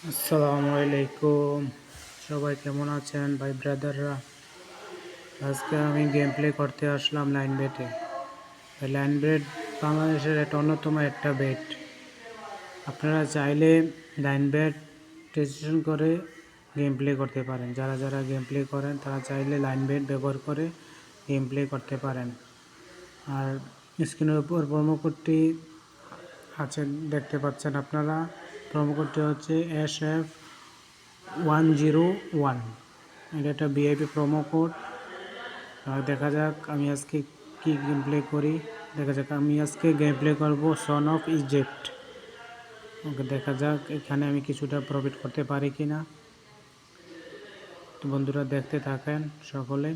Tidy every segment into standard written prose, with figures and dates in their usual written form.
আসসালামু আলাইকুম। সবাই কেমন আছেন ভাই ব্রাদাররা? আজকে আমি গেম প্লে করতে আসলাম লাইন বেটে। লাইন বেট বাংলাদেশের একটা অন্যতম একটা বেট। আপনারা চাইলে লাইন বেট রেজিস্ট্রেশন করে গেম প্লে করতে পারেন। যারা যারা গেম প্লে করেন তারা চাইলে লাইন বেট ব্যবহার করে গেম প্লে করতে পারেন। আর স্ক্রিনের উপর প্রোমো কোডটি আছে, দেখতে পাচ্ছেন আপনারা। প্রোমো কোডটি হচ্ছে SF101। এটা একটা ভিআইপি প্রোমো কোড। দেখা যাক আমি আজকে কি গেম প্লে করি। দেখা যাক আমি আজকে গেম প্লে করবো সন অফ ইজিপ্ট। ওকে, দেখা যাক এখানে আমি কিছুটা প্রফিট করতে পারি কি না। তো বন্ধুরা দেখতে থাকেন সকলে।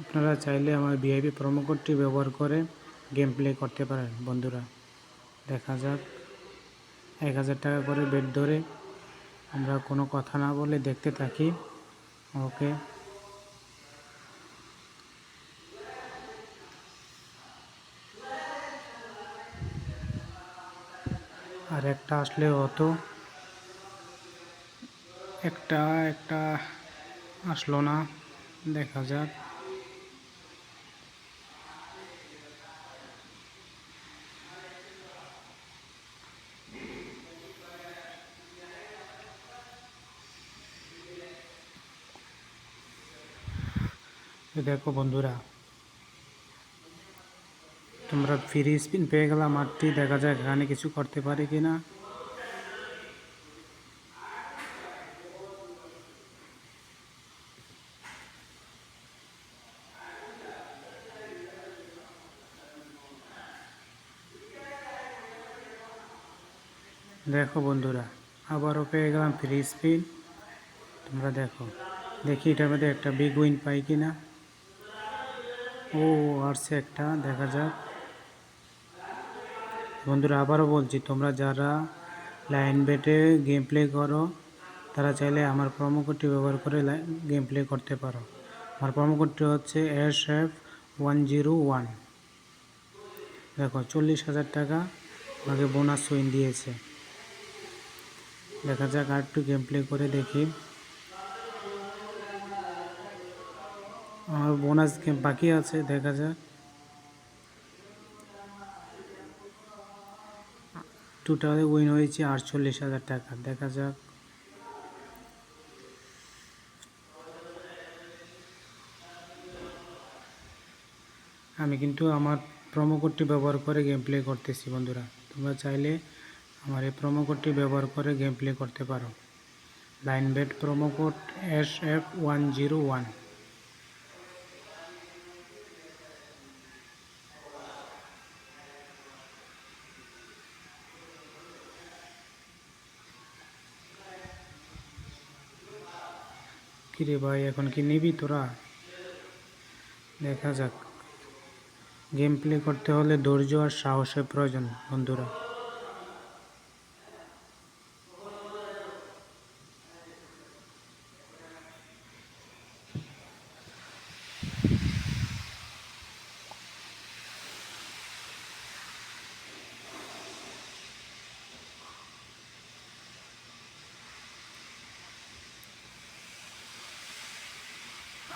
আপনারা চাইলে আমার ভিআইপি প্রোমো কোডটি ব্যবহার করে গেম প্লে করতে পারেন বন্ধুরা। দেখা যাক 1000 টাকা করে বেট ধরে আমরা কোনো কথা না বলে দেখতে থাকি। ওকে, আর একটা আসলে হতো, একটা একটা আসলো না। দেখা যাক। দেখো বন্ধুরা, তোমরা ফ্রি স্পিন পেয়ে গেলাম মাঠটি। দেখা যাক এখানে কিছু করতে পারি কি না। দেখো বন্ধুরা, আবারও পেয়ে গেলাম ফ্রি স্পিন। তোমরা দেখো, দেখি এটার মধ্যে একটা বিগ উইন পাই কি না। ও আসছে একটা, দেখা যাক। বন্ধুরা আবারও বলছি, তোমরা যারা লাইন বেটে গেম প্লে করো তারা চাইলে আমার প্রোমো কোডটি ব্যবহার করে গেম প্লে করতে পারো। আমার প্রোমো কোডটি হচ্ছে SF101। দেখো 40,000 টাকা আমাকে বোনাস উইন দিয়েছে। দেখা যাক আর একটু গেম প্লে করে দেখি। আমার বোনাস গেম বাকি আছে, দেখা যাক। টোটালে উইন হয়েছে 48,000 টাকা। দেখা যাক। আমি কিন্তু আমার প্রোমো কোডটি ব্যবহার করে গেম প্লে করতেছি বন্ধুরা। তোমরা চাইলে আমার এই প্রোমো কোডটি ব্যবহার করে গেম প্লে করতে পারো। Linebet promo code SF101। কিরে ভাই, এখন কি নিবি তোরা? দেখা যাক। গেম প্লে করতে হলে ধৈর্য আর সাহসের প্রয়োজন বন্ধুরা।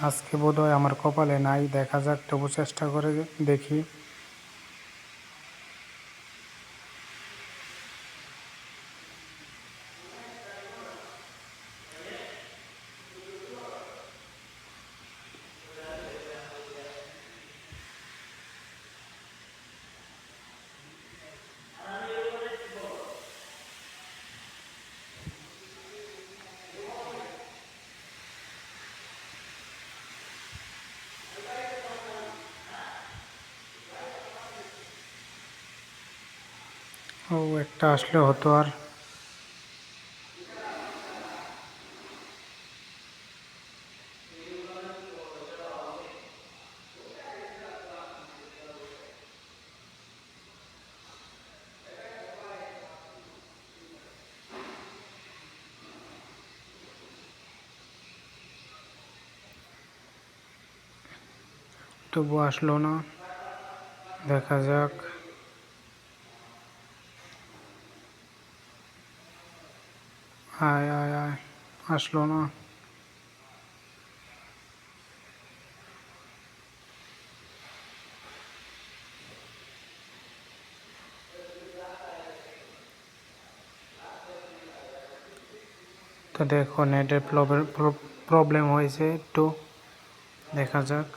আজকে বোধহয় আমার কপালে নাই, দেখা যাক, তবু চেষ্টা করে দেখি। ও একটা আসলে হতো আর। তবু আসলো না, দেখা যাক। আয় আয় আয়, আসলো না। তো দেখো নেটের প্রবলেম হয়েছে একটু, দেখা যাক।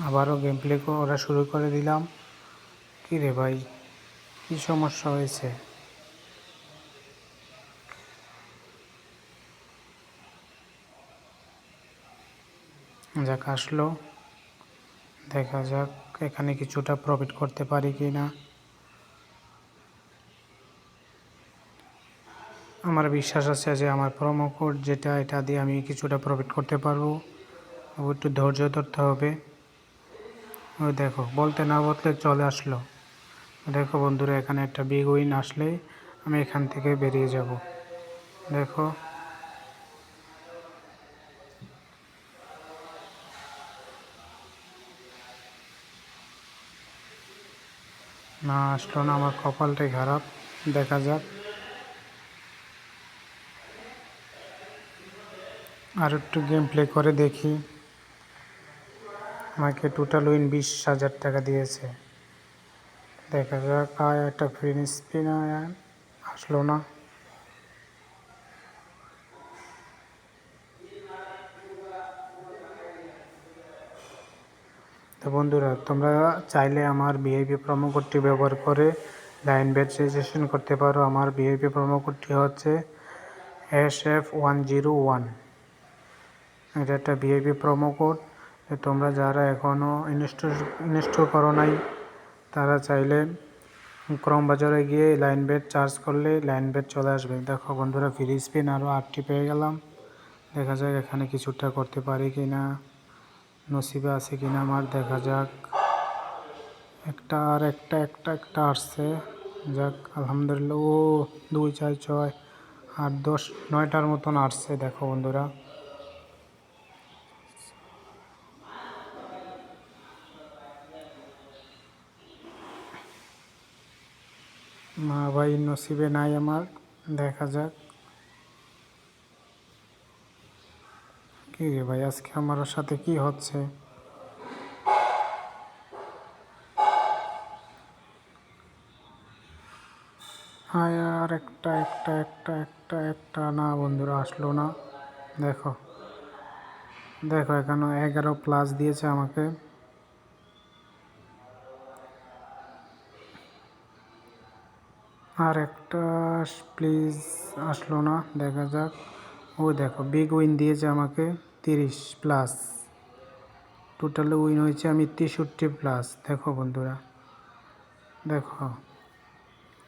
আবারও গেম প্লে করা শুরু করে দিলাম। কী রে ভাই, কী সমস্যা হয়েছে? যাক, আসলো, দেখা যাক এখানে কিছুটা প্রফিট করতে পারি কি না। আমার বিশ্বাস আছে যে আমার প্রোমো কোড যেটা, এটা দিয়ে আমি কিছুটা প্রফিট করতে পারবো। একটু ধৈর্য ধরতে হবে। ওই দেখো, বলতে না বলতে চলে আসলো। দেখো বন্ধুরা, এখানে একটা বিগ উইন আসলেই আমি এখান থেকে বেরিয়ে যাব। দেখো, না আসলো না, আমার কপালটাই খারাপ। দেখা যাক, আর একটু গেম প্লে করে দেখি। আমাকে টোটাল উইন 20,000 টাকা দিয়েছে। দেখা যাক, আর একটা ফ্রি স্পিন আসলো না। তো বন্ধুরা, তোমরা চাইলে আমার ভিআইপি প্রোমো কোডটি ব্যবহার করে লাইন বেট রেজিস্ট্রেশন করতে পারো। আমার ভিআইপি প্রোমো কোডটি হচ্ছে SF101। এটা একটা ভিআইপি প্রোমো কোড। তোমরা যারা এখনও ইনস্টল করো নাই, তারা চাইলে ক্রোম বাজারে গিয়ে লাইন বেট চার্জ করলে লাইন বেট চলে আসবে। দেখো বন্ধুরা, ফ্রি স্পিন আরও 8টি পেয়ে গেলাম। দেখা যাক এখানে কিছুটা করতে পারি কি না, নসিবে আছে কি না আমার। দেখা যাক, একটা আর একটা আসছে। যাক, আলহামদুলিল্লাহ। ও 2 4 6 8 10 9টার মতন আসছে। দেখো বন্ধুরা, না ভাই, নসিবে নাই আমার। দেখা যাক, কী রে ভাই, আজকে আমার সাথে কি হচ্ছে? আর একটা না বন্ধুরা, আসলো না। দেখো দেখো, এখানে 11 প্লাস দিয়েছে আমাকে। আর একটা প্লিজ, আসলো না। দেখা যাক। ও দেখো, বিগ উইন দিয়েছে আমাকে 30 প্লাস। টোটাল উইন হয়েছে আমি 63 প্লাস। দেখো বন্ধুরা, দেখো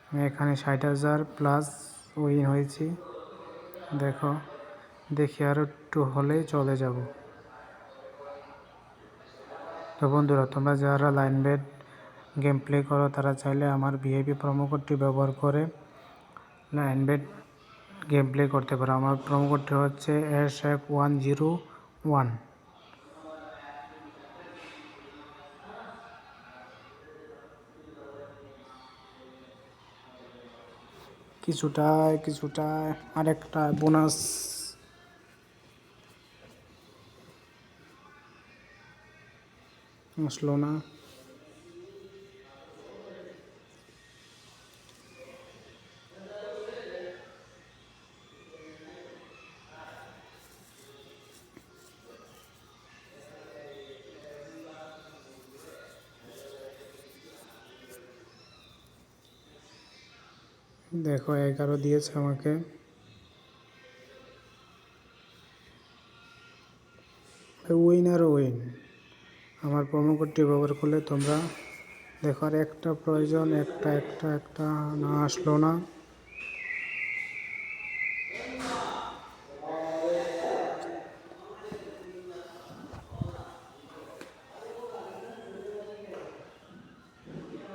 আমি এখানে 60,000 প্লাস উইন হয়েছি। দেখো, দেখি আরও একটু হলেই চলে যাব। তো বন্ধুরা, তোমরা যারা লাইন বেট গেম প্লে করো, তারা চাইলে আমার ভিআইপি প্রোমো কোডটি ব্যবহার করে লাইন বেট গেম প্লে করতে পারো। আমার প্রোমো কোডটি হচ্ছে SF101। কিছুটা আরেকটা বোনাস আসলো না। দেখো, 11 দিয়েছে আমাকে। প্রোমো কোডটি ব্যবহার করলে তোমরা দেখার একটা প্রয়োজন একটা না আসলো না।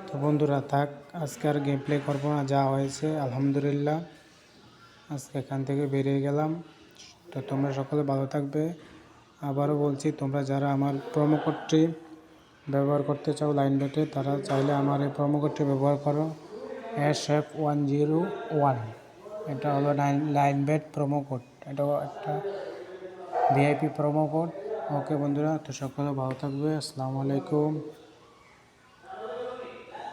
তো বন্ধুরা থাক, আজকে আর গেম প্লে করবো না, যা হয়েছে আলহামদুলিল্লাহ, আজকে এখান থেকে বেরিয়ে গেলাম। তো তোমরা সকলে ভালো থাকবে। আবারও বলছি, তোমরা যারা আমার প্রোমো কোডটি ব্যবহার করতে চাও লাইন বেটে, তারা চাইলে আমার এই প্রোমো কোডটি ব্যবহার করো SF101। এটা হলো লাইন বেট প্রোমো কোড, এটাও একটা ভিআইপি প্রোমো কোড। ওকে বন্ধুরা, তো সকলে ভালো থাকবে। আসসালামু আলাইকুম।